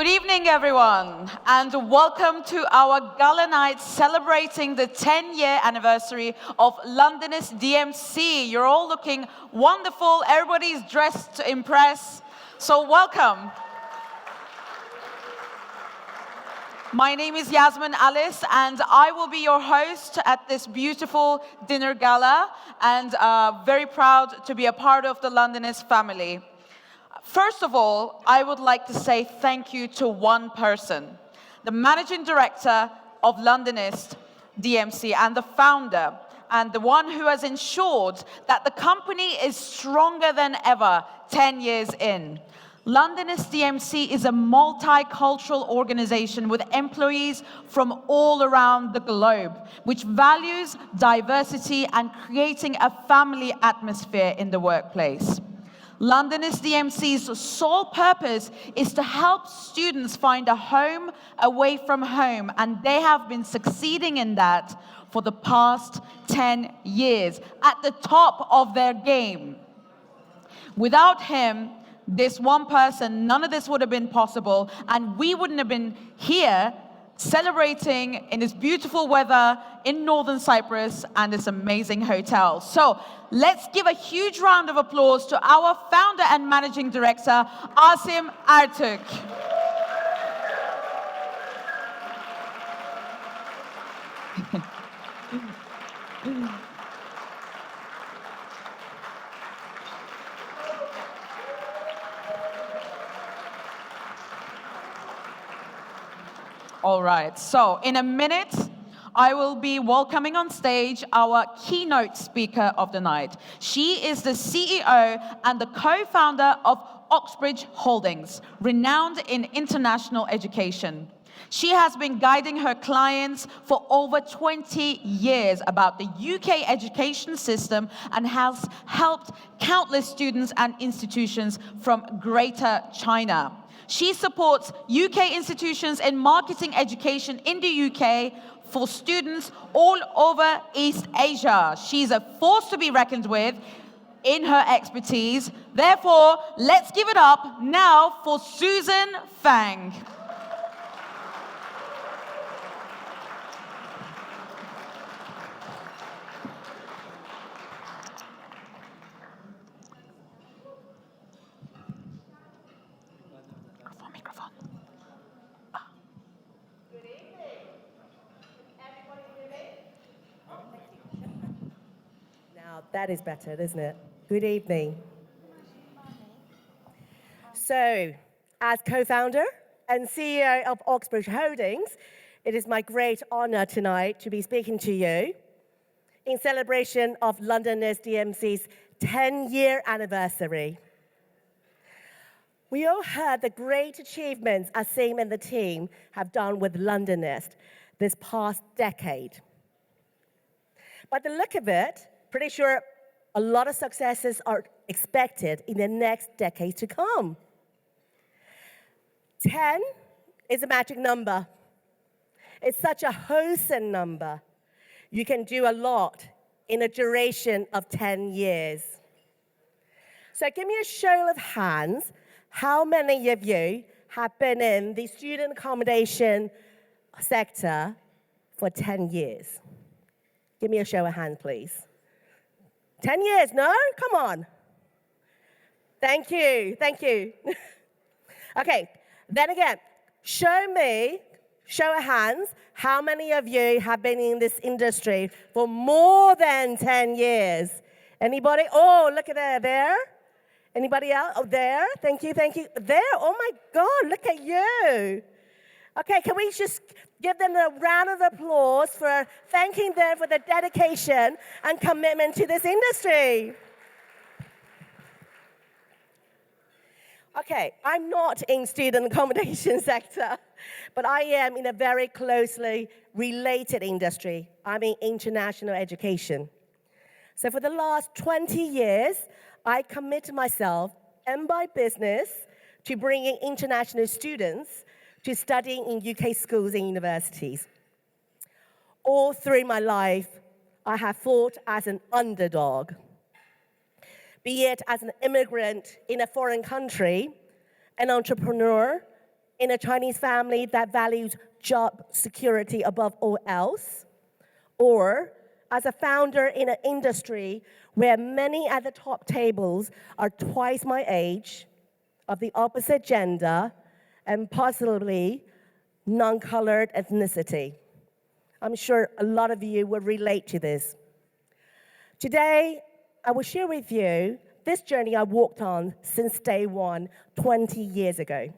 Good evening, everyone, and welcome to our Gala night celebrating the 10-year anniversary of Londonist DMC. You're all looking wonderful. Everybody's dressed to impress. So welcome. My name is Yasmin Alice, and I will be your host at this beautiful dinner gala, and very proud to be a part of the Londonist family. First of all, I would like to say thank you to one person, the managing director of Londonist DMC and the founder, and the one who has ensured that the company is stronger than ever 10 years in. Londonist DMC is a multicultural organization with employees from all around the globe, which values diversity and creating a family atmosphere in the workplace. Londonist DMC's sole purpose is to help students find a home away from home, and they have been succeeding in that for the past 10 years, at the top of their game. Without him, this one person, none of this would have been possible, and we wouldn't have been here celebrating in this beautiful weather in northern Cyprus and this amazing hotel. So let's give a huge round of applause to our founder and managing director, Asim Ertürk. All right, so in a minute, I will be welcoming on stage our keynote speaker of the night. She is the CEO and the co-founder of Oxbridge Holdings, renowned in international education. She has been guiding her clients for over 20 years about the UK education system and has helped countless students and institutions from Greater China. She supports UK institutions in marketing education in the UK for students all over East Asia. She's a force to be reckoned with in her expertise. Therefore, let's give it up now for Susan Fang. That is better, isn't it? Good evening. So, as co-founder and CEO of Oxbridge Holdings, it is my great honor tonight to be speaking to you in celebration of Londonist DMC's 10-year anniversary. We all heard the great achievements Asim and the team have done with Londonist this past decade. By the look of it, pretty sure a lot of successes are expected in the next decade to come. 10 is a magic number. It's such a wholesome number. You can do a lot in a duration of 10 years. So give me a show of hands. How many of you have been in the student accommodation sector for 10 years? Give me a show of hands, please. 10 years, no? Come on. Thank you, thank you. Okay, then again, show of hands, how many of you have been in this industry for more than 10 years? Anybody? Oh, look at that, there. Anybody else? Oh, there, thank you. There, oh my God, look at you. Okay, can we just give them a round of applause for thanking them for their dedication and commitment to this industry? Okay, I'm not in student accommodation sector, but I am in a very closely related industry. I'm in international education. So for the last 20 years, I committed myself and my business to bringing international students to studying in UK schools and universities. All through my life, I have fought as an underdog, be it as an immigrant in a foreign country, an entrepreneur, in a Chinese family that values job security above all else, or as a founder in an industry where many at the top tables are twice my age, of the opposite gender, and possibly non-colored ethnicity. I'm sure a lot of you will relate to this. Today, I will share with you this journey I walked on since day one, 20 years ago.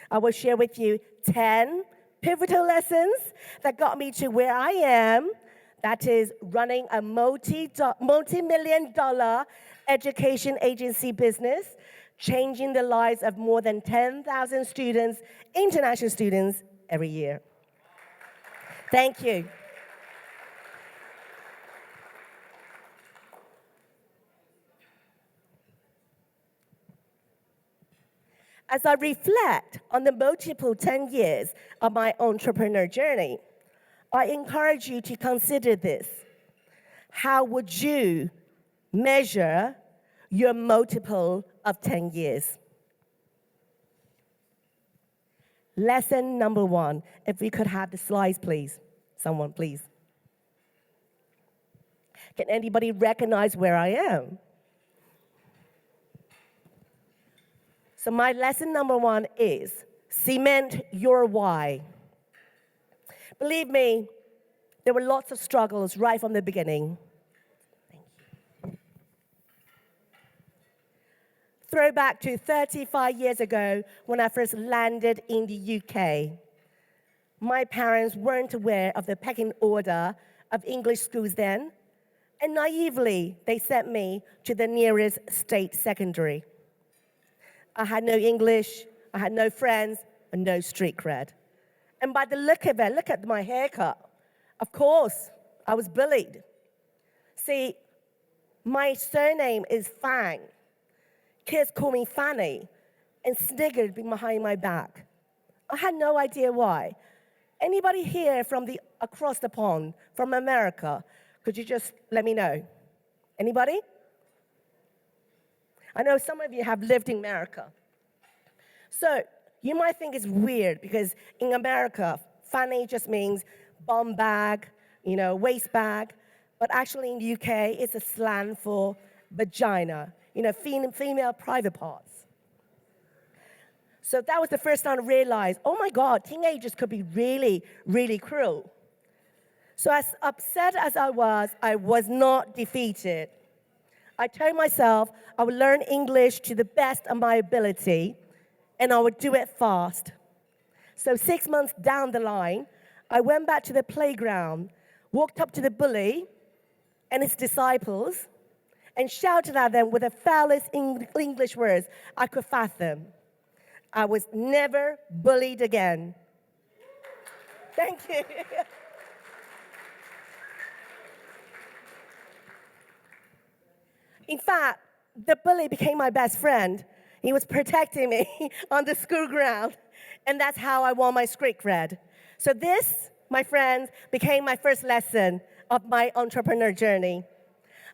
I will share with you 10 pivotal lessons that got me to where I am, that is running a multi-million-dollar education agency business, changing the lives of more than 10,000 students, international students, every year. Thank you. As I reflect on the multiple 10 years of my entrepreneur journey, I encourage you to consider this. How would you measure your multiple of 10 years? Lesson number 1. If we could have the slides, please. Someone, please. Can anybody recognize where I am? So my lesson number 1 is cement your why. Believe me, there were lots of struggles right from the beginning. Thank you. Throwback to 35 years ago when I first landed in the UK. My parents weren't aware of the pecking order of English schools then, and naively, they sent me to the nearest state secondary. I had no English, I had no friends, and no street cred. And by the look of it, look at my haircut. Of course, I was bullied. See, my surname is Fang. Kids call me Fanny and sniggered behind my back. I had no idea why. Anybody here from across the pond, from America, could you just let me know? Anybody? I know some of you have lived in America. So you might think it's weird because in America, fanny just means bum bag, waist bag. But actually in the UK, it's a slang for vagina, female private parts. So that was the first time I realized, oh my God, teenagers could be really, really cruel. So as upset as I was not defeated. I told myself I would learn English to the best of my ability, and I would do it fast. So 6 months down the line, I went back to the playground, walked up to the bully and his disciples, and shouted at them with the foulest English words I could fathom. I was never bullied again. Thank you. In fact, the bully became my best friend. He was protecting me on the school ground, and that's how I won my street cred. So this, my friends, became my first lesson of my entrepreneur journey.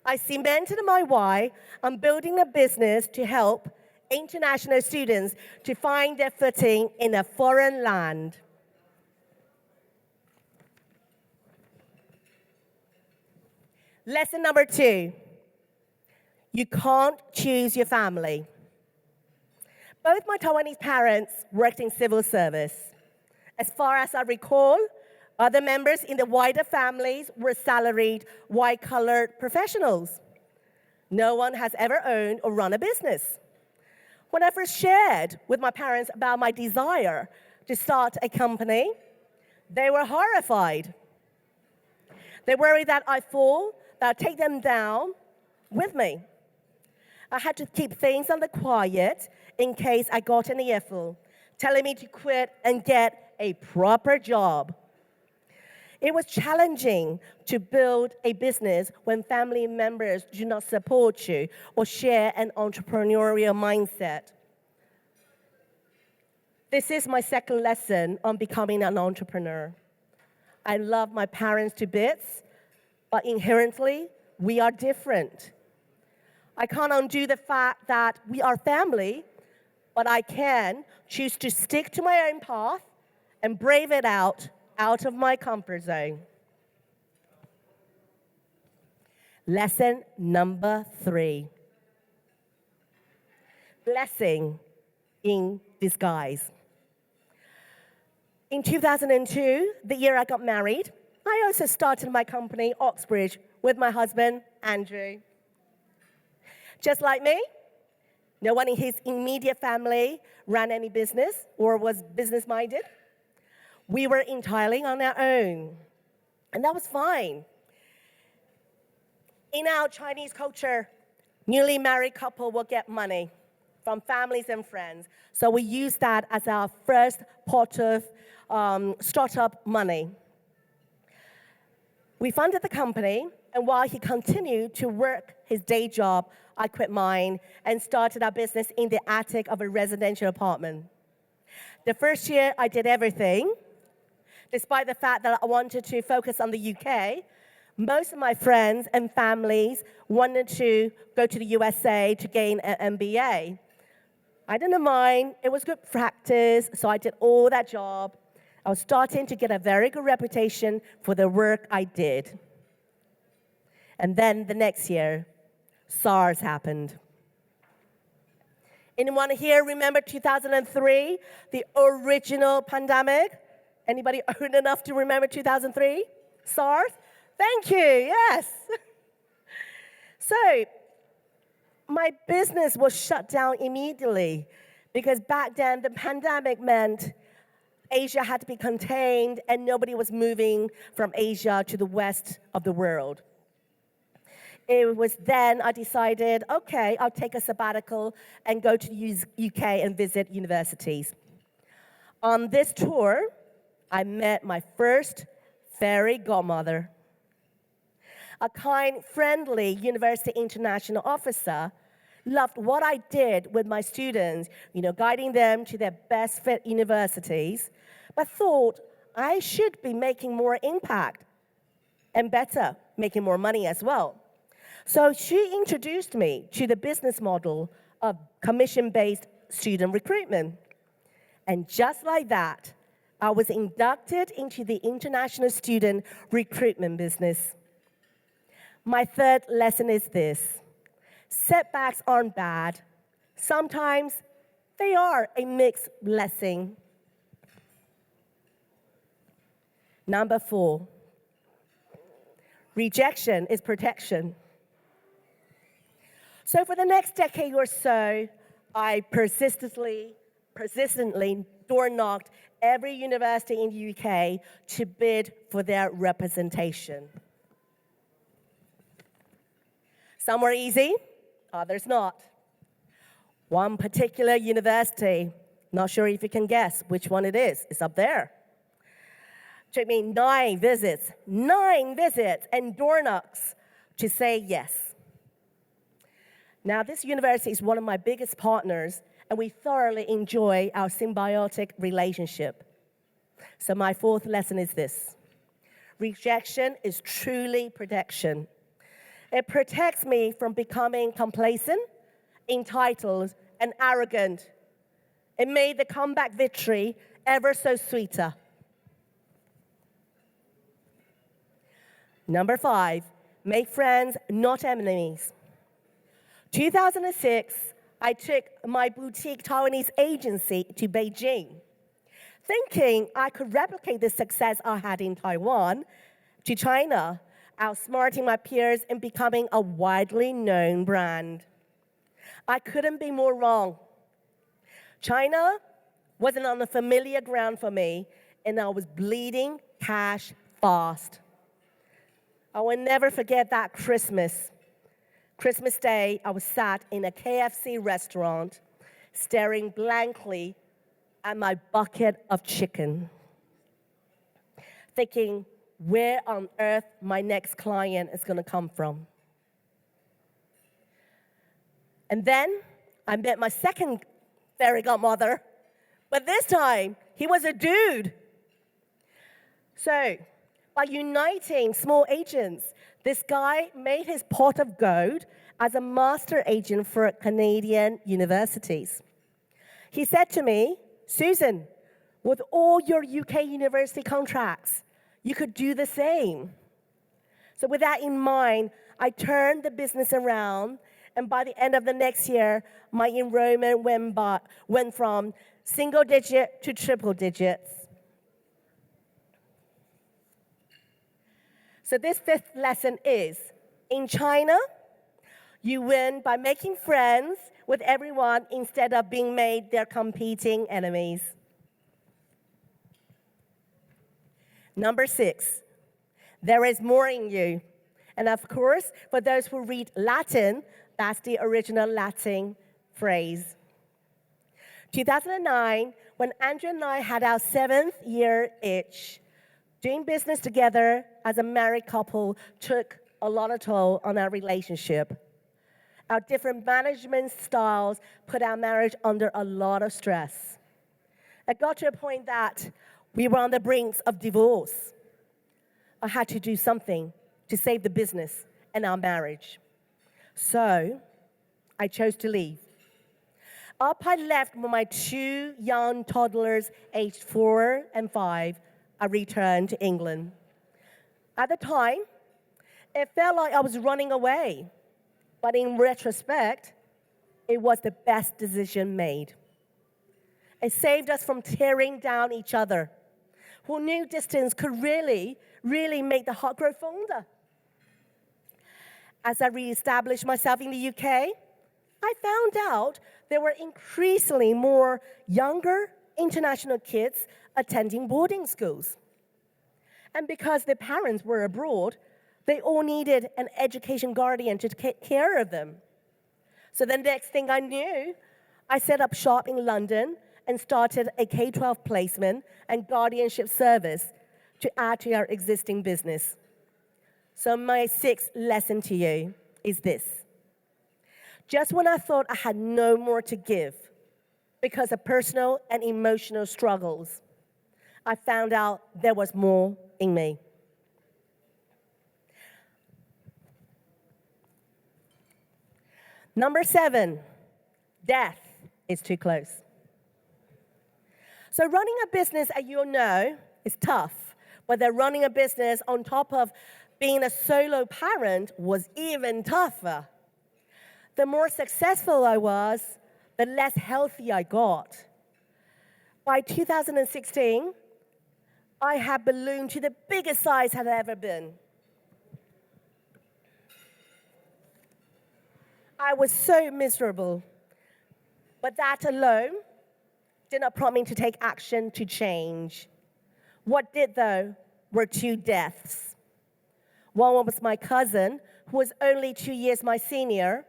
I cemented my why on building a business to help international students to find their footing in a foreign land. Lesson number 2. You can't choose your family. Both my Taiwanese parents worked in civil service. As far as I recall, other members in the wider families were salaried, white-collared professionals. No one has ever owned or run a business. When I first shared with my parents about my desire to start a company, they were horrified. They worried that I'd fall, that I'd take them down with me. I had to keep things on the quiet in case I got an earful, telling me to quit and get a proper job. It was challenging to build a business when family members do not support you or share an entrepreneurial mindset. This is my second lesson on becoming an entrepreneur. I love my parents to bits, but inherently, we are different. I can't undo the fact that we are family, but I can choose to stick to my own path and brave it out of my comfort zone. Lesson number 3. Blessing in disguise. In 2002, the year I got married, I also started my company, Oxbridge, with my husband, Andrew. Just like me, no one in his immediate family ran any business or was business-minded. We were entirely on our own, and that was fine. In our Chinese culture, newly married couple will get money from families and friends. So we used that as our first pot of startup money. We funded the company, and while he continued to work his day job, I quit mine and started our business in the attic of a residential apartment. The first year, I did everything. Despite the fact that I wanted to focus on the UK, most of my friends and families wanted to go to the USA to gain an MBA. I didn't mind. It was good practice, so I did all that job. I was starting to get a very good reputation for the work I did. And then the next year, SARS happened. Anyone here remember 2003, the original pandemic? Anybody old enough to remember 2003? SARS? Thank you, yes. So, my business was shut down immediately because back then the pandemic meant Asia had to be contained and nobody was moving from Asia to the west of the world. It was then I decided, okay, I'll take a sabbatical and go to the UK and visit universities. On this tour, I met my first fairy godmother. A kind, friendly university international officer loved what I did with my students, guiding them to their best fit universities, but thought I should be making more impact and better, making more money as well. So she introduced me to the business model of commission-based student recruitment. And just like that, I was inducted into the international student recruitment business. My third lesson is this: setbacks aren't bad. Sometimes they are a mixed blessing. Number 4, rejection is protection. So for the next decade or so, I persistently door-knocked every university in the UK to bid for their representation. Some were easy, others not. One particular university, not sure if you can guess which one it is. It's up there. Took me 9 visits and door knocks to say yes. Now, this university is one of my biggest partners, and we thoroughly enjoy our symbiotic relationship. So my 4th lesson is this: rejection is truly protection. It protects me from becoming complacent, entitled, and arrogant. It made the comeback victory ever so sweeter. Number 5, make friends, not enemies. 2006, I took my boutique Taiwanese agency to Beijing, thinking I could replicate the success I had in Taiwan to China, outsmarting my peers and becoming a widely known brand. I couldn't be more wrong. China wasn't on the familiar ground for me, and I was bleeding cash fast. I will never forget that Christmas Day, I was sat in a KFC restaurant, staring blankly at my bucket of chicken, thinking where on earth my next client is going to come from. And then I met my second fairy godmother, but this time he was a dude. So, by uniting small agents, this guy made his pot of gold as a master agent for Canadian universities. He said to me, Susan, with all your UK university contracts, you could do the same. So with that in mind, I turned the business around, and by the end of the next year, my enrollment went from single digit to triple digits. So this fifth lesson is, in China, you win by making friends with everyone instead of being made their competing enemies. Number 6, there is more in you. And of course, for those who read Latin, that's the original Latin phrase. 2009, when Andrew and I had our 7th year each, doing business together as a married couple took a lot of toll on our relationship. Our different management styles put our marriage under a lot of stress. It got to a point that we were on the brink of divorce. I had to do something to save the business and our marriage. So I chose to leave. After I left with my 2 young toddlers aged 4 and 5, I returned to England. At the time, it felt like I was running away. But in retrospect, it was the best decision made. It saved us from tearing down each other. Who knew distance could really make the heart grow fonder? As I reestablished myself in the UK, I found out there were increasingly more younger international kids attending boarding schools. And because their parents were abroad, they all needed an education guardian to take care of them. So the next thing I knew, I set up shop in London and started a K-12 placement and guardianship service to add to our existing business. So my 6th lesson to you is this. Just when I thought I had no more to give because of personal and emotional struggles, I found out there was more in me. Number 7, death is too close. So running a business, as you all know, is tough. But then running a business on top of being a solo parent was even tougher. The more successful I was, the less healthy I got. By 2016, I had ballooned to the biggest size I'd ever been. I was so miserable. But that alone did not prompt me to take action to change. What did, though, were 2 deaths. One was my cousin, who was only 2 years my senior.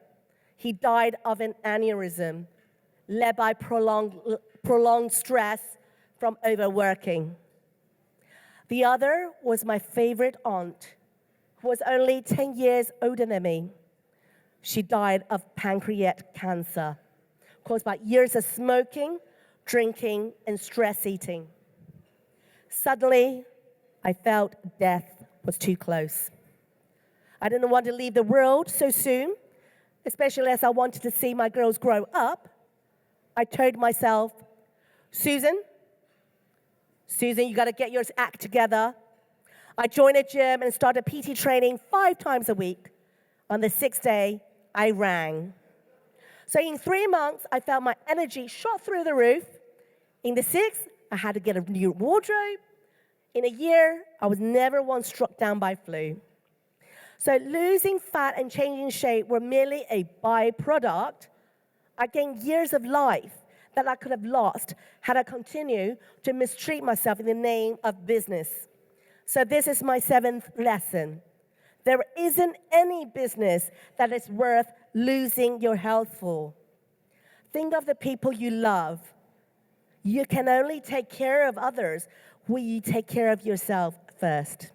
He died of an aneurysm, led by prolonged stress from overworking. The other was my favorite aunt, who was only 10 years older than me. She died of pancreatic cancer, caused by years of smoking, drinking, and stress eating. Suddenly, I felt death was too close. I didn't want to leave the world so soon, especially as I wanted to see my girls grow up. I told myself, Susan, you got to get your act together. I joined a gym and started PT training 5 times a week. On the 6th day, I rang. So in 3 months, I felt my energy shot through the roof. In the 6th, I had to get a new wardrobe. In a year, I was never once struck down by flu. So losing fat and changing shape were merely a byproduct. I gained years of life that I could have lost had I continued to mistreat myself in the name of business. So this is my 7th lesson. There isn't any business that is worth losing your health for. Think of the people you love. You can only take care of others when you take care of yourself first.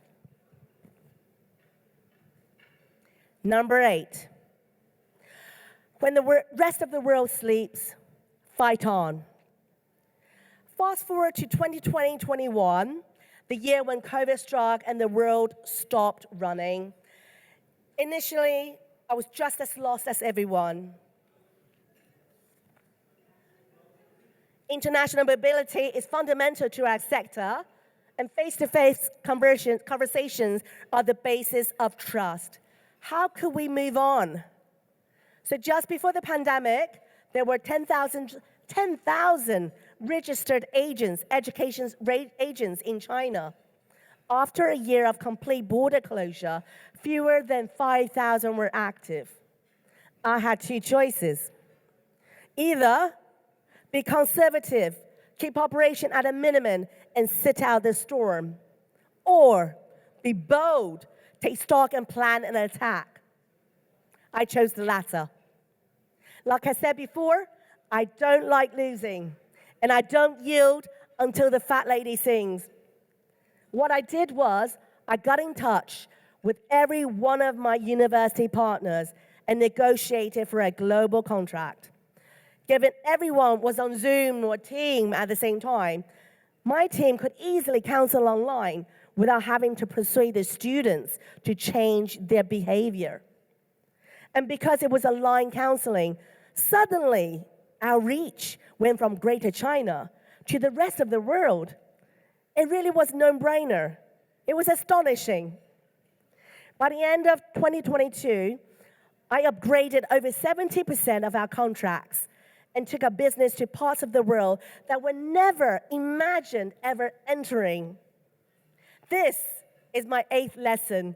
Number 8, when the rest of the world sleeps, fight on. Fast forward to 2020-21, the year when COVID struck and the world stopped running. Initially, I was just as lost as everyone. International mobility is fundamental to our sector, and face-to-face conversations are the basis of trust. How could we move on? So just before the pandemic, there were 10,000 registered agents, education agents in China. After a year of complete border closure, fewer than 5,000 were active. I had two choices. Either be conservative, keep operation at a minimum, and sit out the storm, or be bold, take stock and plan an attack. I chose the latter. Like I said before, I don't like losing, and I don't yield until the fat lady sings. What I did was, I got in touch with every one of my university partners and negotiated for a global contract. Given everyone was on Zoom or Team at the same time, my team could easily counsel online without having to persuade the students to change their behavior. And because it was online counseling, suddenly our reach went from Greater China to the rest of the world. It really was a no-brainer. It was astonishing. By the end of 2022, I upgraded over 70% of our contracts and took our business to parts of the world that were never imagined ever entering. This is my 8th lesson.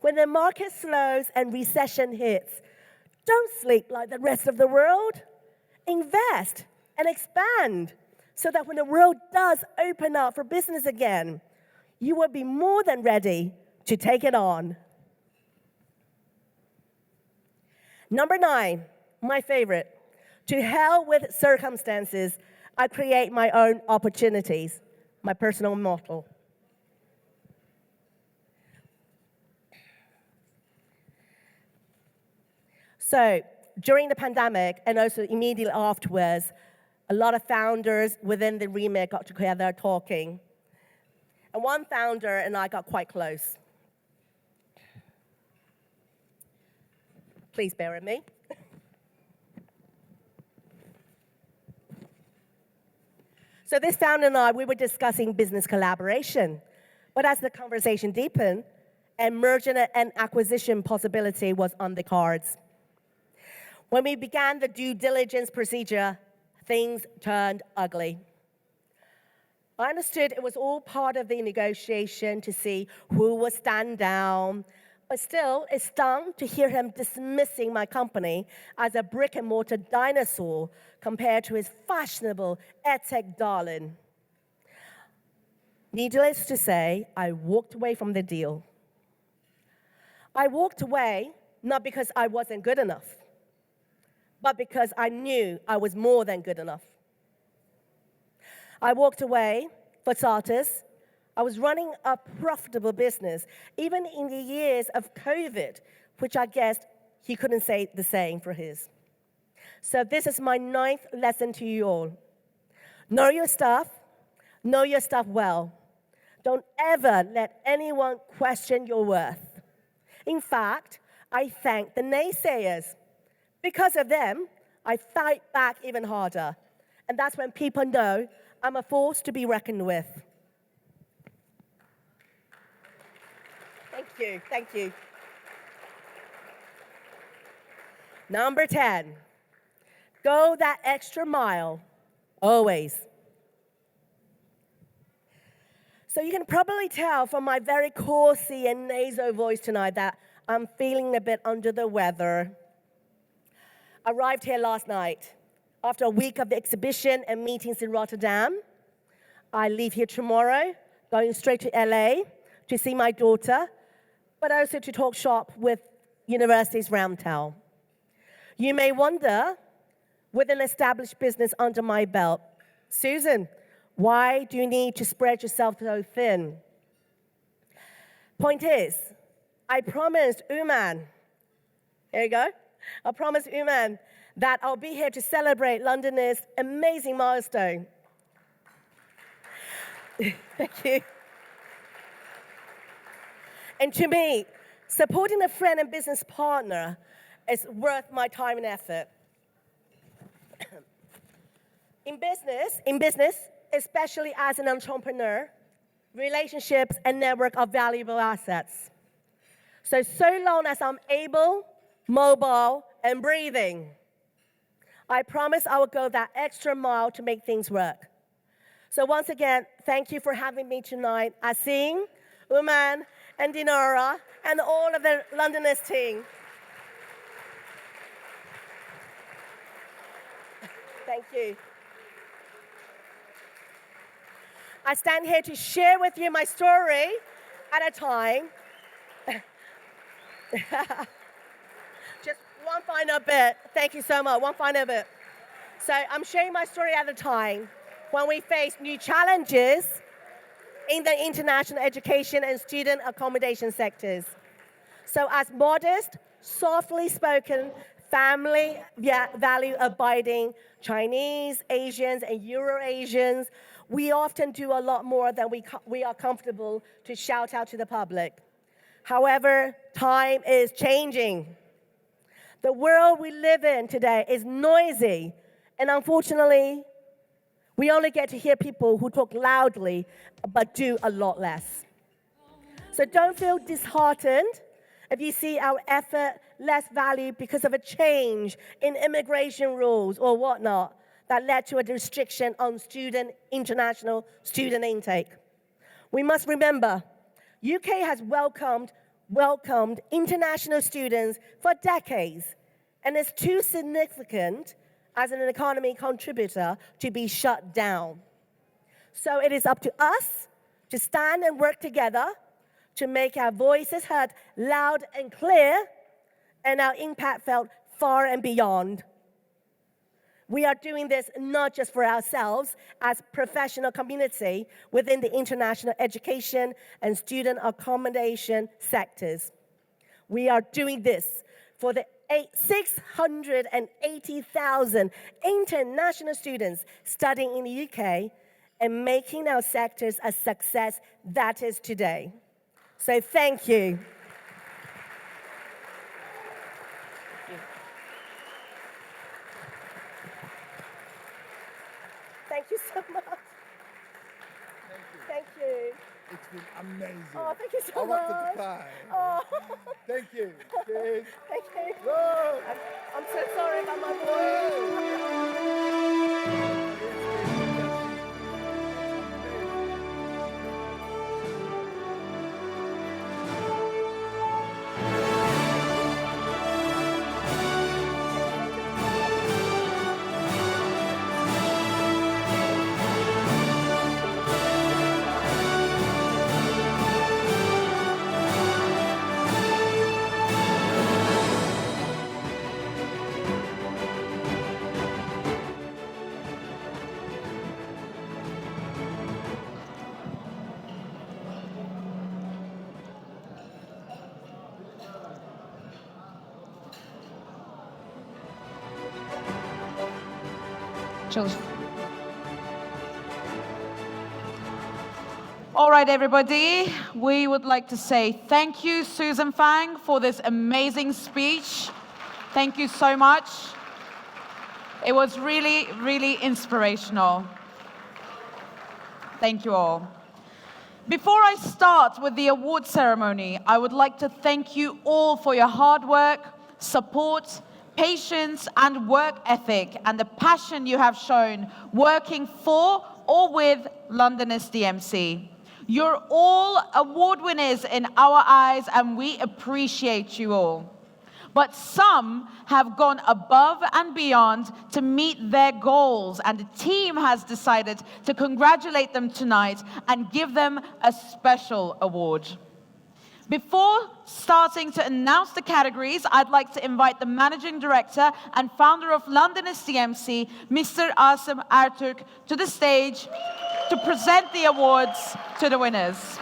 When the market slows and recession hits, don't sleep like the rest of the world. Invest and expand so that when the world does open up for business again, you will be more than ready to take it on. Number 9, my favorite. To hell with circumstances, I create my own opportunities, my personal motto. So, during the pandemic and also immediately afterwards, a lot of founders within the remit got together talking. And one founder and I got quite close. Please bear with me. So this founder and I, we were discussing business collaboration. But as the conversation deepened, a merger and acquisition possibility was on the cards. When we began the due diligence procedure, things turned ugly. I understood it was all part of the negotiation to see who would stand down, but still, it stung to hear him dismissing my company as a brick-and-mortar dinosaur compared to his fashionable edtech darling. Needless to say, I walked away from the deal. I walked away not because I wasn't good enough, but because I knew I was more than good enough. I walked away, for starters. I was running a profitable business, even in the years of COVID, which I guess he couldn't say the same for his. So this is my 9th lesson to you all. Know your stuff well. Don't ever let anyone question your worth. In fact, I thank the naysayers. Because of them, I fight back even harder. And that's when people know I'm a force to be reckoned with. Thank you. Number 10, go that extra mile, always. So you can probably tell from my very horsey and nasal voice tonight that I'm feeling a bit under the weather. Arrived here last night. After a week of the exhibition and meetings in Rotterdam, I leave here tomorrow, going straight to LA to see my daughter, but also to talk shop with universities around town. You may wonder, with an established business under my belt, Susan, why do you need to spread yourself so thin? Point is, I promised Uman, here you go, I promised Uman that I'll be here to celebrate Londonist amazing milestone. Thank you. And to me, supporting a friend and business partner is worth my time and effort. In business, especially as an entrepreneur, relationships and network are valuable assets. So long as I'm able, mobile, and breathing, I promise I will go that extra mile to make things work. So once again, thank you for having me tonight. Asim, Uman, and Dinara, and all of the Londonist team. Thank you. I stand here to share with you my story at a time. Just one final bit. Thank you so much. One final bit. So I'm sharing my story at a time when we face new challenges in the international education and student accommodation sectors. So as modest, softly spoken, family value-abiding Chinese, Asians, and Euro-Asians, we often do a lot more than we are comfortable to shout out to the public. However, time is changing. The world we live in today is noisy, and unfortunately, we only get to hear people who talk loudly but do a lot less. So don't feel disheartened if you see our effort less valued because of a change in immigration rules or whatnot that led to a restriction on international student intake. We must remember, UK has welcomed international students for decades and is too significant as an economy contributor to be shut down. So it is up to us to stand and work together to make our voices heard loud and clear and our impact felt far and beyond. We are doing this not just for ourselves as professional community within the international education and student accommodation sectors. We are doing this for the 680,000 international students studying in the UK and making our sectors a success that is today. So thank you. Thank you so much. Thank you. It's been amazing. Oh, thank you so I much. want to cry. Oh. Thank you. Cheers. Thank you. Whoa. I'm so sorry about my All right, everybody. We would like to say thank you, Susan Fang, for this amazing speech. Thank you so much. It was really, really inspirational. Thank you all. Before I start with the award ceremony, I would like to thank you all for your hard work, support, patience, and work ethic, and the passion you have shown working for or with Londonist DMC. You're all award winners in our eyes, and we appreciate you all. But some have gone above and beyond to meet their goals, and the team has decided to congratulate them tonight and give them a special award. Before starting to announce the categories, I'd like to invite the Managing Director and founder of Londonist DMC, Mr. Asim Ertürk, to the stage to present the awards to the winners.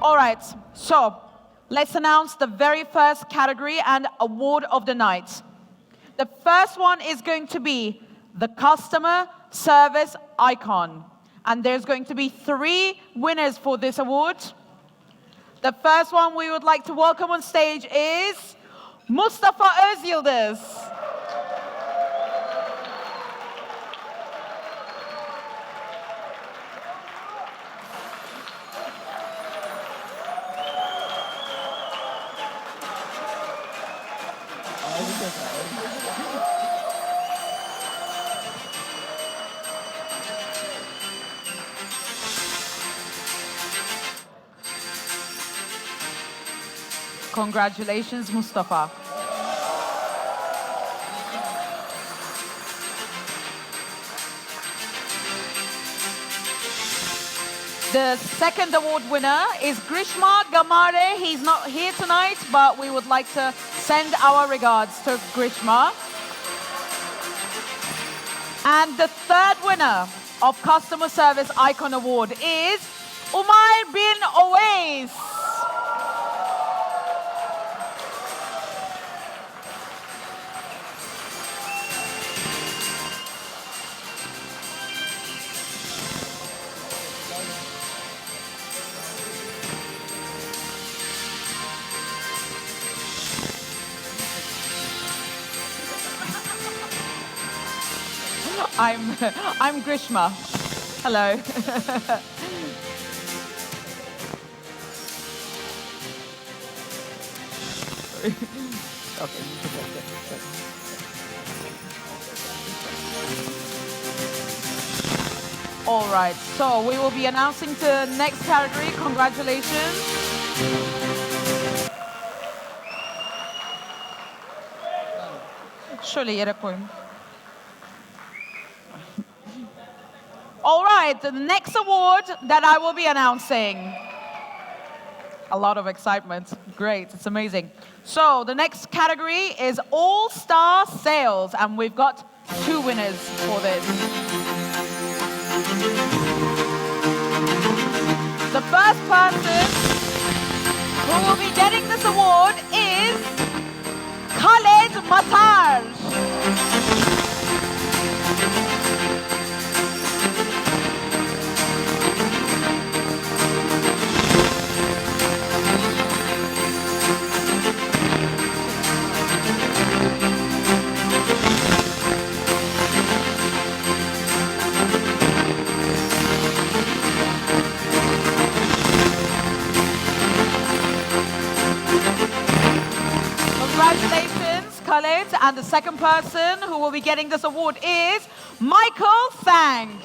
All right, so let's announce the very first category and award of the night. The first one is going to be the customer service icon. And there's going to be 3 winners for this award. The first one we would like to welcome on stage is Mustafa Özyıldız. Congratulations, Mustafa. The second award winner is Grishma Gamare. He's not here tonight, but we would like to send our regards to Grishma. And the third winner of Customer Service Icon Award is Umar bin Owais. I'm Grishma. Hello. All right, so we will be announcing the next category. Congratulations. Şöyle yere koyun. All right, the next award that I will be announcing. A lot of excitement. Great, it's amazing. So the next category is All-Star Sales, and we've got 2 winners for this. The first person who will be getting this award is Khaled Matar. Congratulations, Khaled. And the second person who will be getting this award is Michael Fang.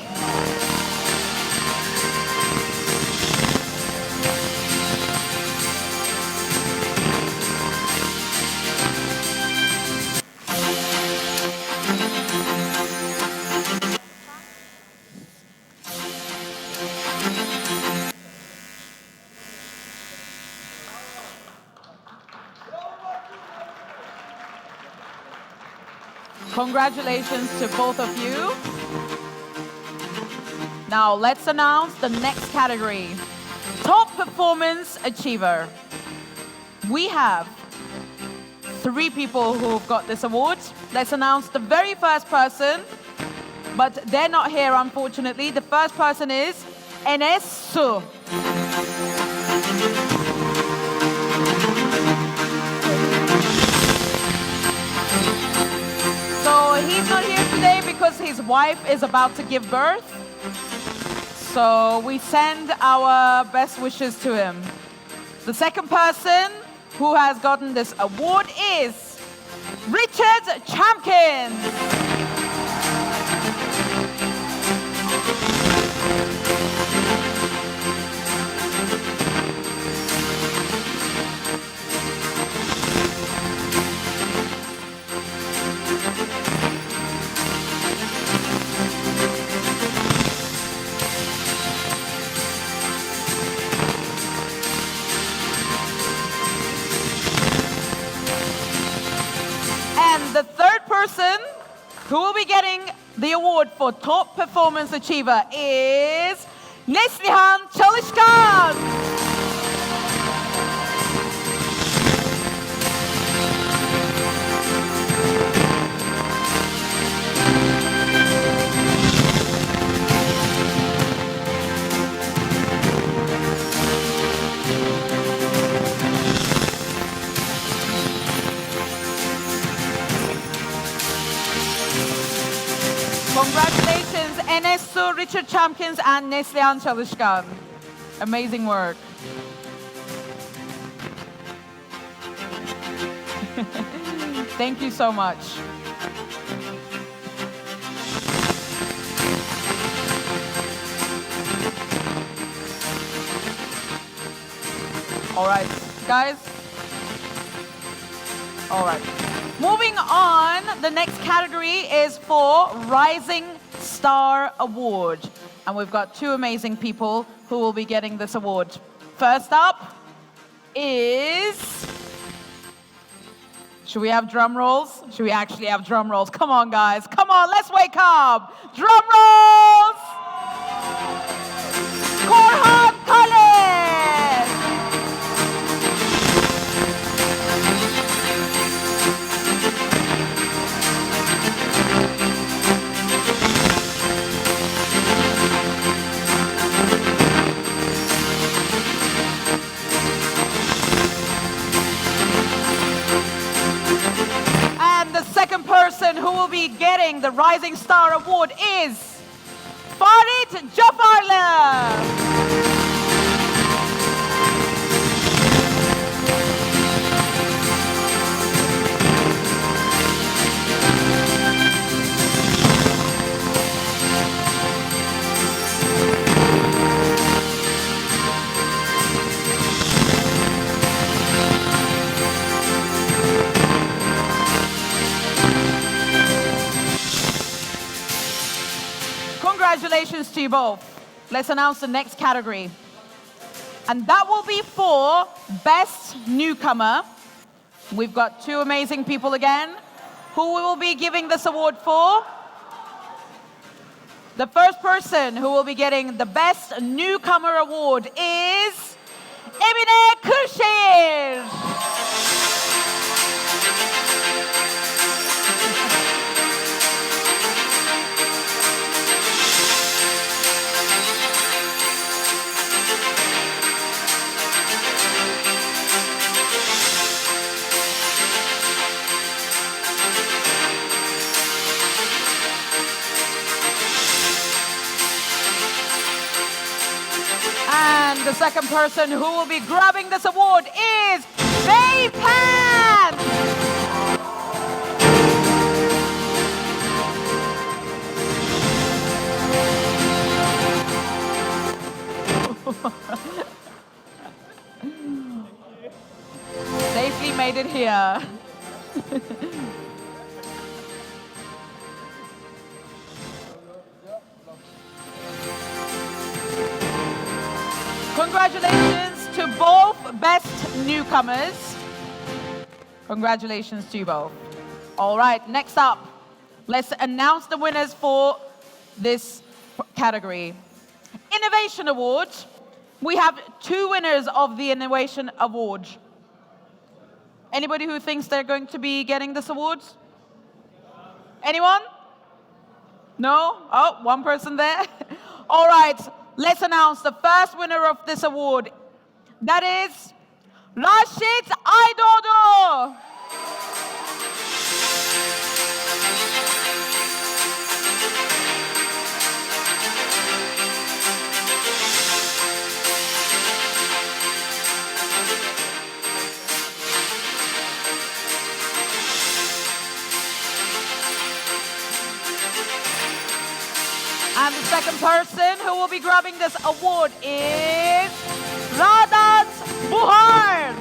Congratulations to both of you. Now let's announce the next category. Top Performance Achiever. We have 3 people who've got this award. Let's announce the very first person, but they're not here unfortunately. The first person is Enes Su. So he's not here today because his wife is about to give birth. So we send our best wishes to him. The second person who has gotten this award is Richard Champkins. And the third person who will be getting the award for Top Performance Achiever is Neslihan Çalışkan. Mesut, Richard Chamkins, and Neslihan Çalışkan. Amazing work. Thank you so much. All right, guys. All right. Moving on, the next category is for Rising Star Award. And we've got two amazing people who will be getting this award. First up is... Should we have drum rolls? Should we actually have drum rolls? Come on, guys. Come on, let's wake up. Drum rolls! Korhan Khaled! And the second person who will be getting the Rising Star Award is Farid Jafarlı. Congratulations to you both. Let's announce the next category. And that will be for Best Newcomer. We've got two amazing people again. Who we will be giving this award for? The first person who will be getting the Best Newcomer Award is Emine Kırşehir. And the second person who will be grabbing this award is Beypan! Safely made it here. Congratulations to both best newcomers. Congratulations to you both. All right, next up, let's announce the winners for this category. Innovation Award. We have two winners of the Innovation Award. Anybody who thinks they're going to be getting this award? Anyone? No? Oh, one person there. All right. Let's announce the first winner of this award. That is Rashid Aydoğdu. And the second person who will be grabbing this award is Radat Buhar.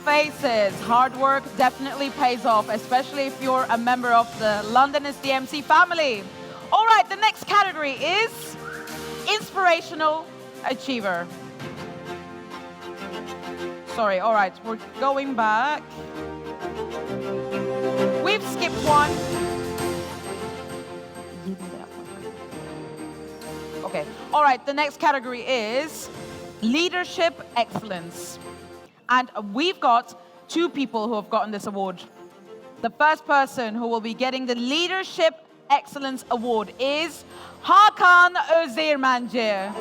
Faces. Hard work definitely pays off, especially if you're a member of the Londonist DMC family. All right, the next category is Inspirational Achiever. Sorry, all right, we're going back. We've skipped right, the next category is Leadership Excellence. And we've got 2 people who have gotten this award. The first person who will be getting the Leadership Excellence Award is Hakan Özirmancı.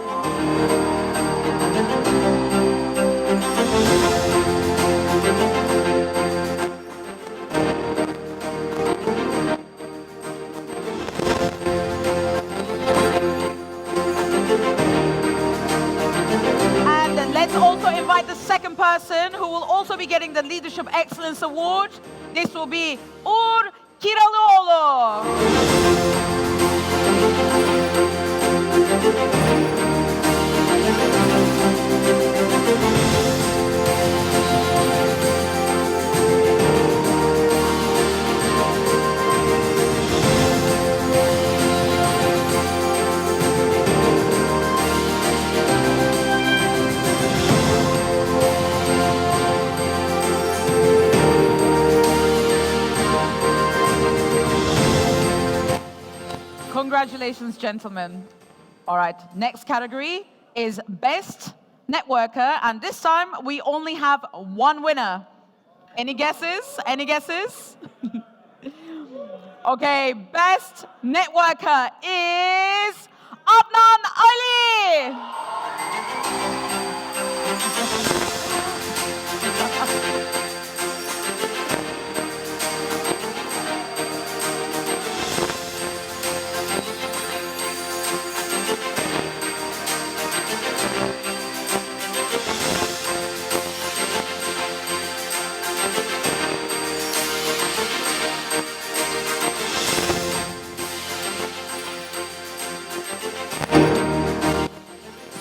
And let's also invite the second person who will also be getting the Leadership Excellence Award. This will be Uğur Kiralıoğlu. Congratulations, gentlemen. All right, next category is Best Networker, and this time we only have 1 winner. Any guesses? Any guesses? Okay, Best Networker is Adnan Ali.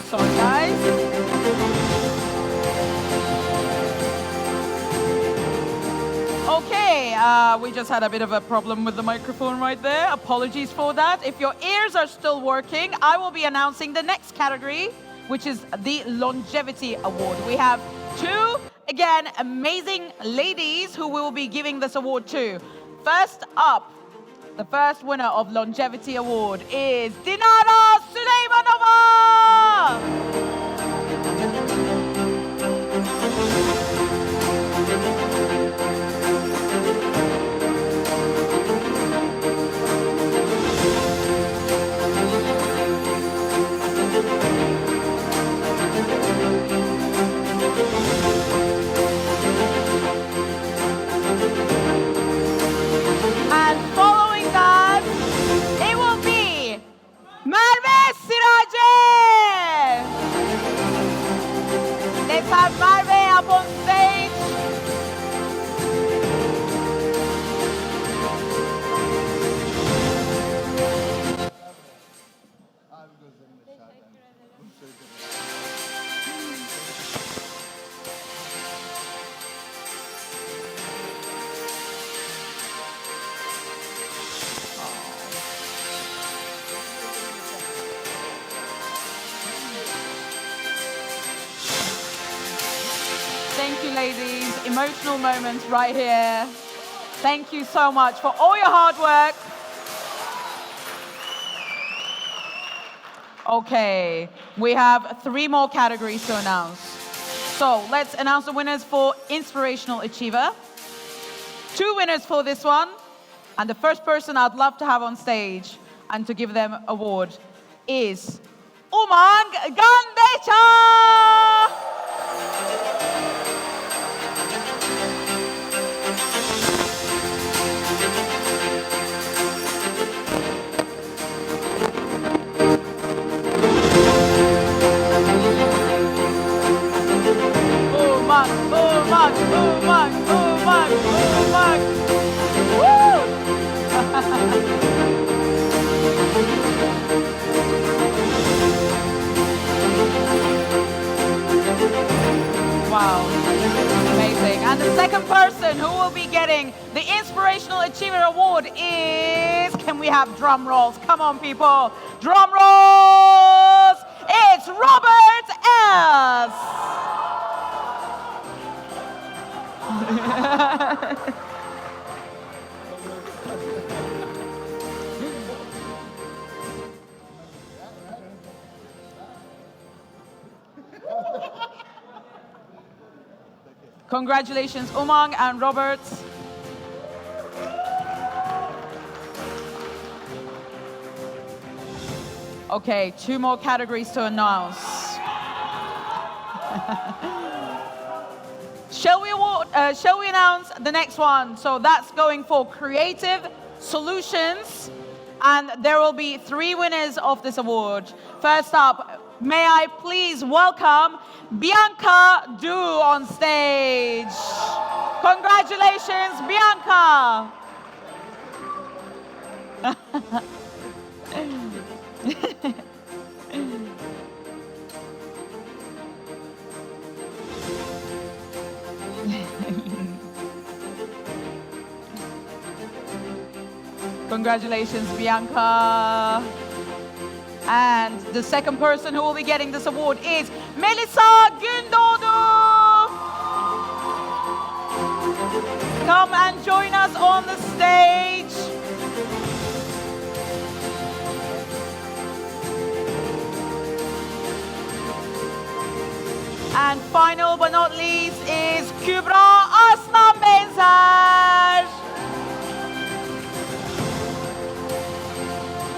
Sorry, guys. Okay, we just had a bit of a problem with the microphone right there. Apologies for that. If your ears are still working, I will be announcing the next category, which is the Longevity Award. We have 2, again, amazing ladies who we will be giving this award to. First up, the first winner of Longevity Award is Dinara Süleymanova. And following that, it will be Merve Sirace. Let's have Merve up on stage. Thank you, ladies. Emotional moments right here. Thank you so much for all your hard work. Okay, we have 3 more categories to announce. So let's announce the winners for Inspirational Achiever. 2 winners for this one. And the first person I'd love to have on stage and to give them award is Umang Gandecha. Wow, amazing. And the second person who will be getting the Inspirational Achiever Award is, can we have drum rolls? Come on, people. Drum rolls. It's Robert S. Congratulations, Umang and Robert. Okay, 2 more categories to announce. Shall we announce the next one? So that's going for creative solutions, and there will be 3 winners of this award. First up, may I please welcome Bianca Du on stage. Congratulations, Bianca. Congratulations, Bianca. And the second person who will be getting this award is Melissa Gündoğdu. Come and join us on the stage. And final but not least is Kübra Aslan Benzer.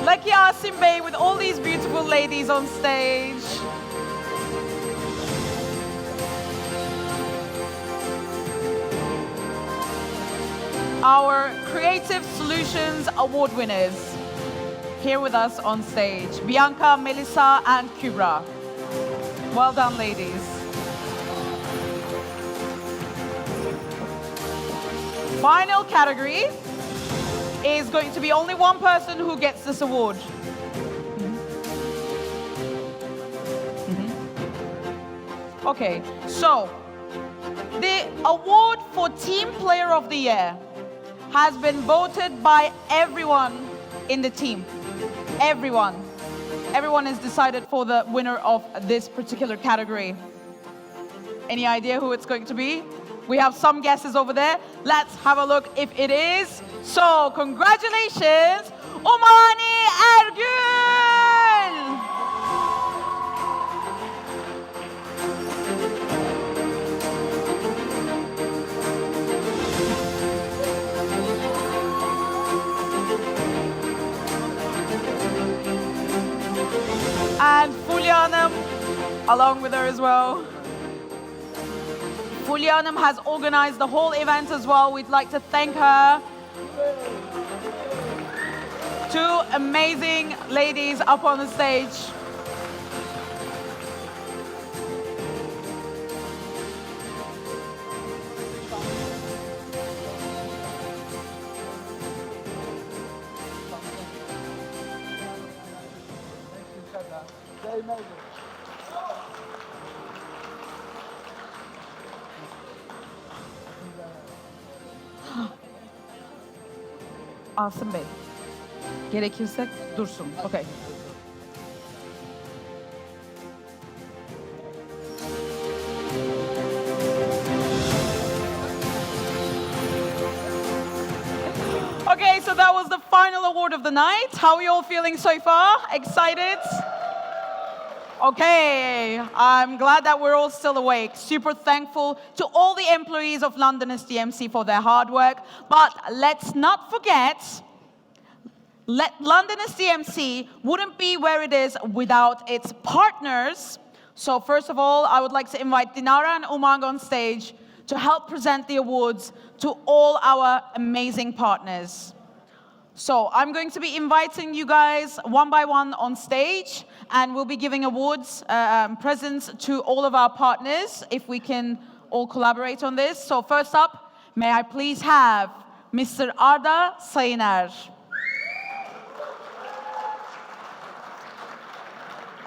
Lucky Asim Bey with all these beautiful ladies on stage. Our Creative Solutions Award winners here with us on stage. Bianca, Melissa, and Kübra. Well done, ladies. Final category is going to be only one person who gets this award. Okay, so the award for Team Player of the Year has been voted by everyone in the team. Everyone. Everyone is decided for the winner of this particular category. Any idea who it's going to be? We have some guesses over there. Let's have a look if it is. So, congratulations, Umani Ergül! And Fulya Hanım, along with her as well. Fulya Hanım has organized the whole event as well. We'd like to thank her. 2 amazing ladies up on the stage. Asım Bey, gerekirse dursun. Okay. Okay, so that was the final award of the night. How are you all feeling so far? Excited? Okay, I'm glad that we're all still awake. Super thankful to all the employees of Londonist DMC for their hard work. But let's not forget, Londonist DMC wouldn't be where it is without its partners. So first of all, I would like to invite Dinara and Umang on stage to help present the awards to all our amazing partners. So I'm going to be inviting you guys one by one on stage, and we'll be giving awards, presents to all of our partners, if we can all collaborate on this. So first up, may I please have Mr. Arda Sayıner.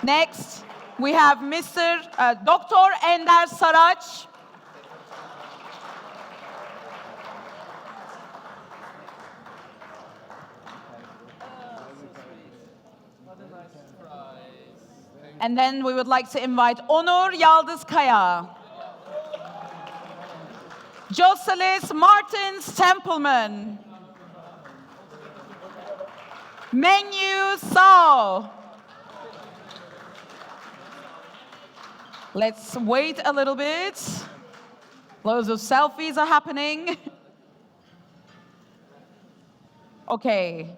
Next, we have Mr. Dr. Ender Saraç. And then we would like to invite Onur Yaldızkaya. Joselis Martins Templeman. Mengyu Sao. Let's wait a little bit. Loads of selfies are happening. Okay.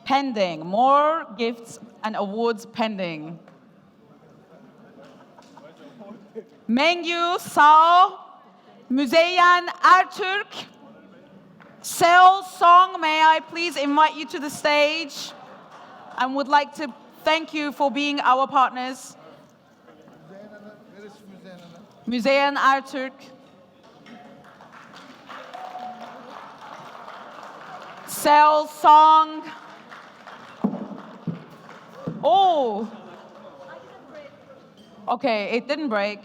Pending. More gifts and awards pending. Mengyu Sao, Müzeyyen Ertürk, Seol Song, may I please invite you to the stage and would like to thank you for being our partners. Müzeyyen Ertürk. Seol Song. Oh. Okay, it didn't break.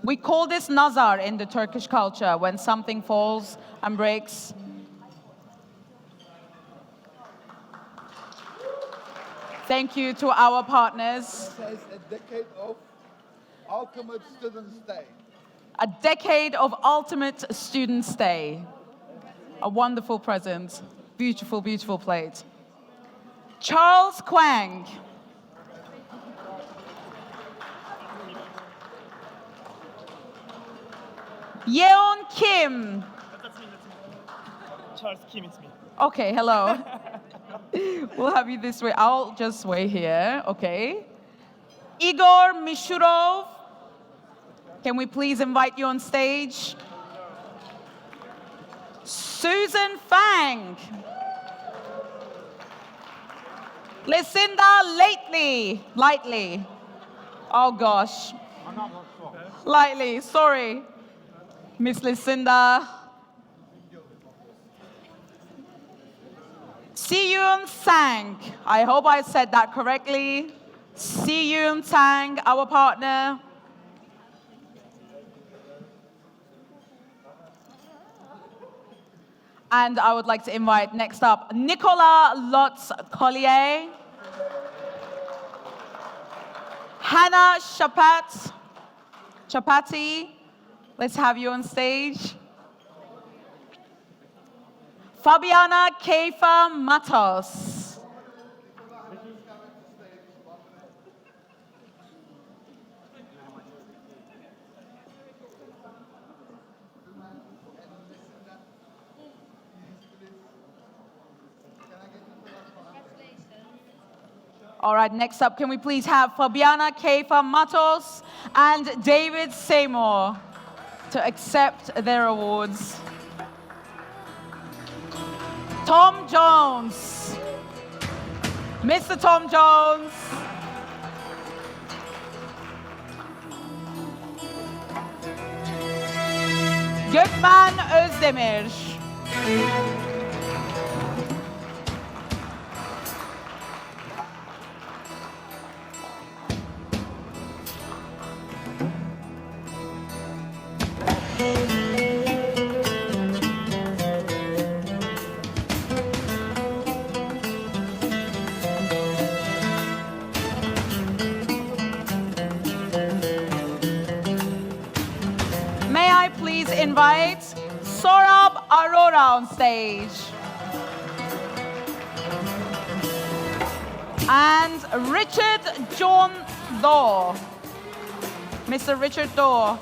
We call this nazar in the Turkish culture, when something falls and breaks. Thank you to our partners. Says a decade of ultimate student stay. A decade of ultimate student stay. A wonderful present. Beautiful, beautiful plate. Charles Kwang. Yeon Kim. Charles Kim, it's me. Okay, hello. We'll have you this way. I'll just wait here, okay. Igor Mishurov. Can we please invite you on stage? Susan Fang. Lucinda Lightly. Oh gosh. Lightly, sorry. Miss Lucinda. Siyun Sang. I hope I said that correctly. Siyun Sang, our partner. And I would like to invite next up Nicola Lotz Collier, Hannah Chapati. Let's have you on stage. Fabiana Keifa Matos. All right, next up, can we please have Fabiana Keifa Matos and David Seymour to accept their awards. Tom Jones. Mr. Tom Jones. Gökmen Özdemir. May I please invite Sorab Arora on stage. And Richard John Daw. Mr. Richard Daw.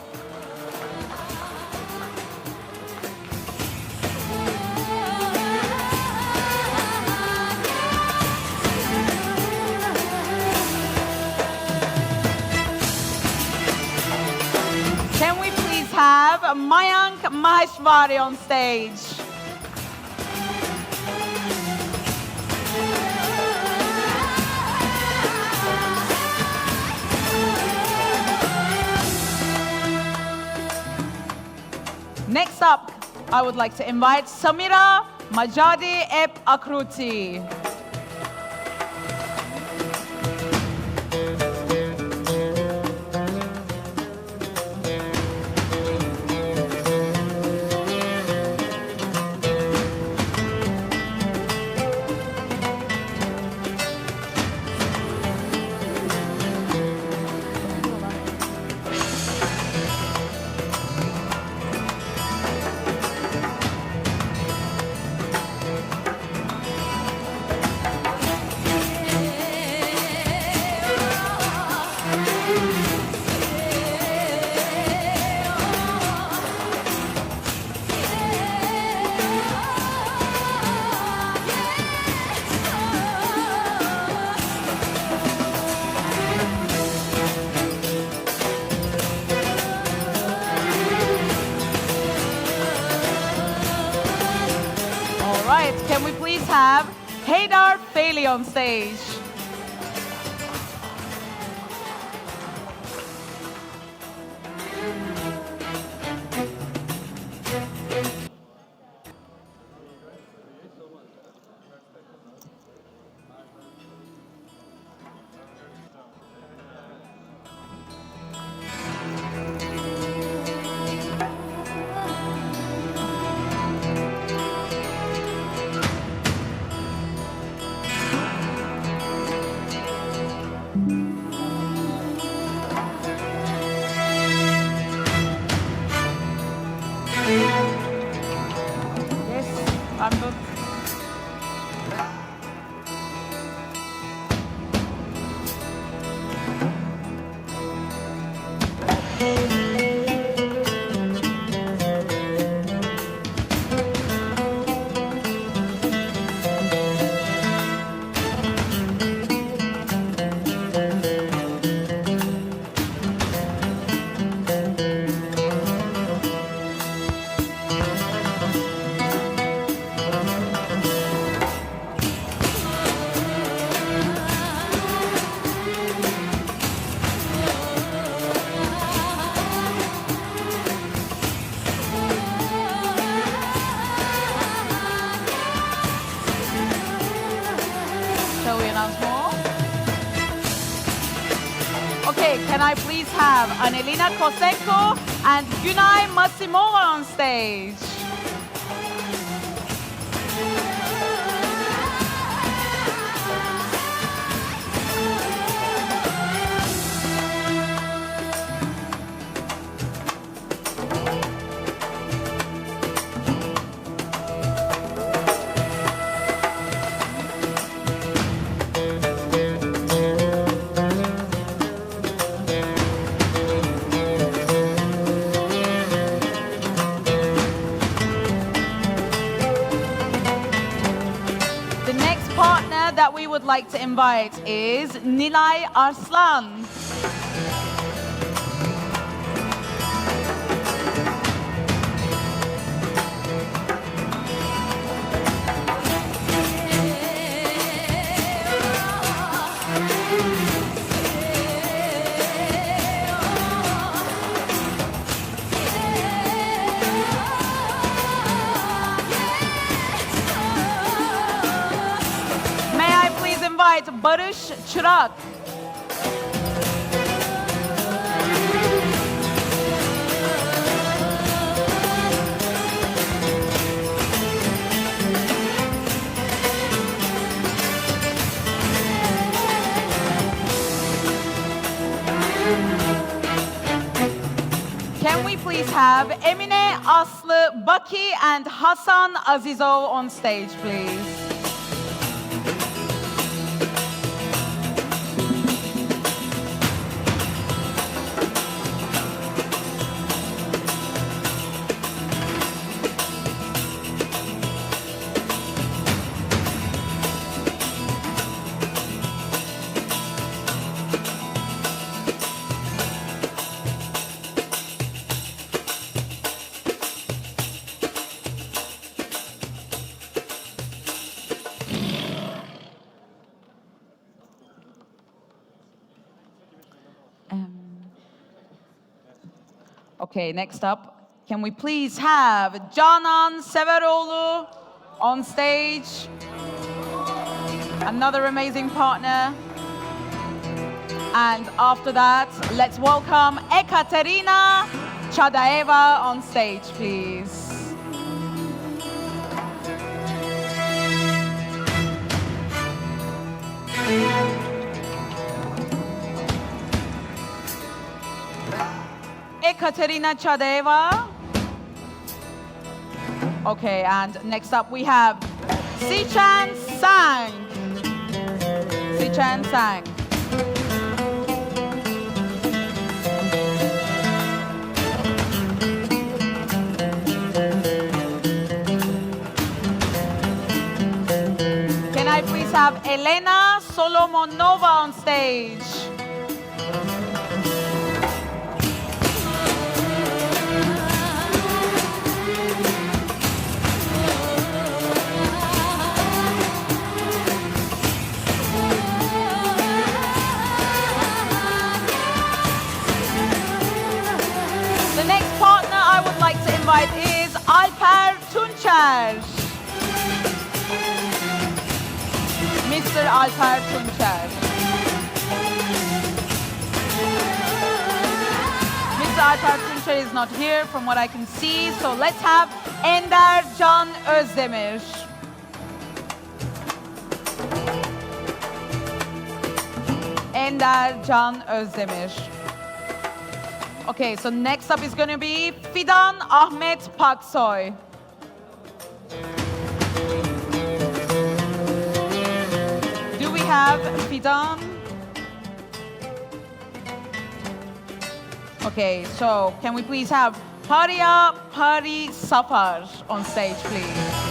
Can we please have Mayank Maheshwari on stage? Next up, I would like to invite Samira Majadi Ep Akruti. right, can we please have Haydar Faili on stage? Yes, I'm good. Shall we announce more? Okay, can I please have Anelina Kosenko and Günay Massimova on stage? The next partner that we would like to invite is Nilay Arslan. May I please invite Barış Çırak? Can we please have Emine Aslı Baki and Hasan Azizov on stage, please? Okay, next up, can we please have Canan Severoğlu on stage? Another amazing partner. And after that, let's welcome Ekaterina Chadaeva on stage, please. Ekaterina Chadaeva. Okay, and next up we have Sichan Sang. Sichan Sang. Can I please have Elena Solomonova on stage? The next partner I would like to invite is Alper Tunçer. Mr. Alper Tunçer. Mr. Alper Tunçer is not here from what I can see, so let's have Ender Can Özdemir. Ender Can Özdemir. Okay, so next up is going to be Fidan Ahmet Paksoy. Do we have Fidan? Okay, so can we please have Paria Pari Safar on stage, please?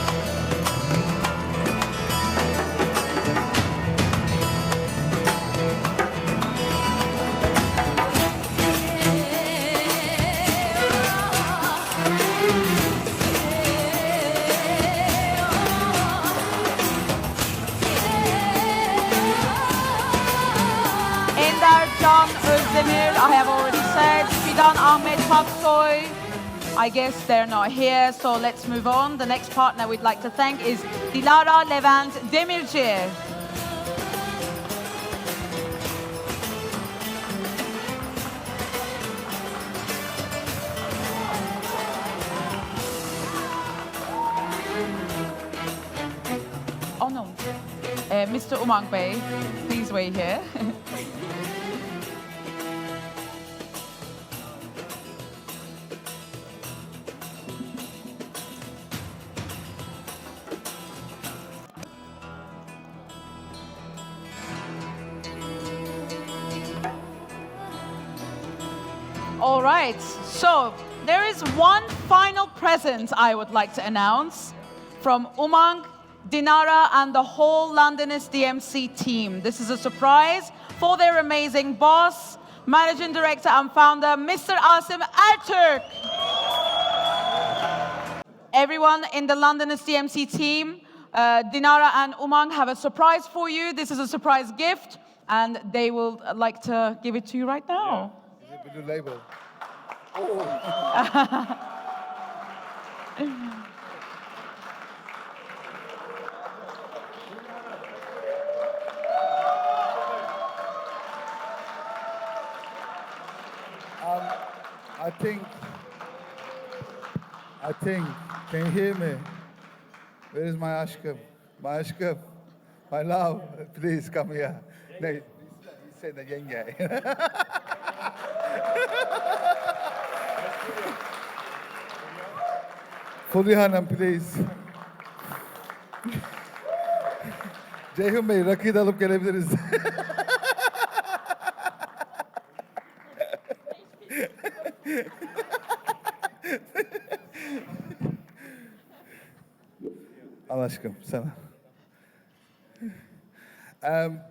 Ender Can Özdemir, I have already said. Fidan Ahmet Paksoy, I guess they're not here, so let's move on. The next partner we'd like to thank is Dilara Levent Demirci. Oh no, Mr. Umang Bey, please wait here. All right, so there is one final present I would like to announce from Umang, Dinara, and the whole Londonist DMC team. This is a surprise for their amazing boss, managing director and founder, Mr. Asim Ertürk. Everyone in the Londonist DMC team, Dinara and Umang have a surprise for you. This is a surprise gift, and they will like to give it to you right now. Is it the label? I think, can you hear me? Where is my aşkım? My aşkım, my love, please come here. No, he said the yenge. Fulya Hanım, please. Ceyhun Bey, rakıyı da alıp gelebiliriz. Al aşkım sana.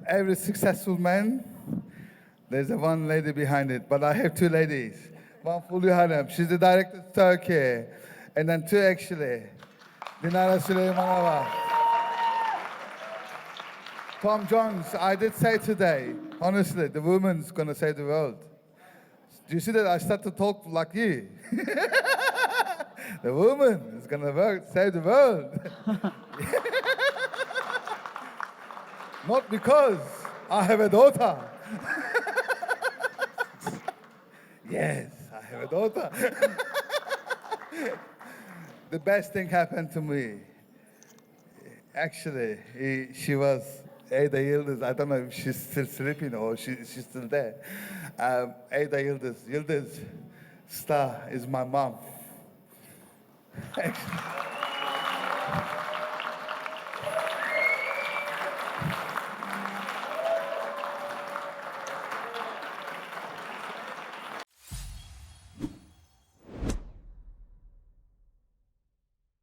Every successful man, there's a one lady behind it, but I have two ladies. One Fulya Hanım, she's the director of Turkey, and then two actually, Dinara Süleymanova. Tom Jones, I did say today, honestly, the woman's gonna save the world. Do you see that I start to talk like you? The woman is gonna save the world. Not because I have a daughter. Yes, I have a daughter. The best thing happened to me. Actually, she was Ada Yıldız. I don't know if she's still sleeping or she's still there. Ada Yıldız. Yıldız Star is my mom. Actually.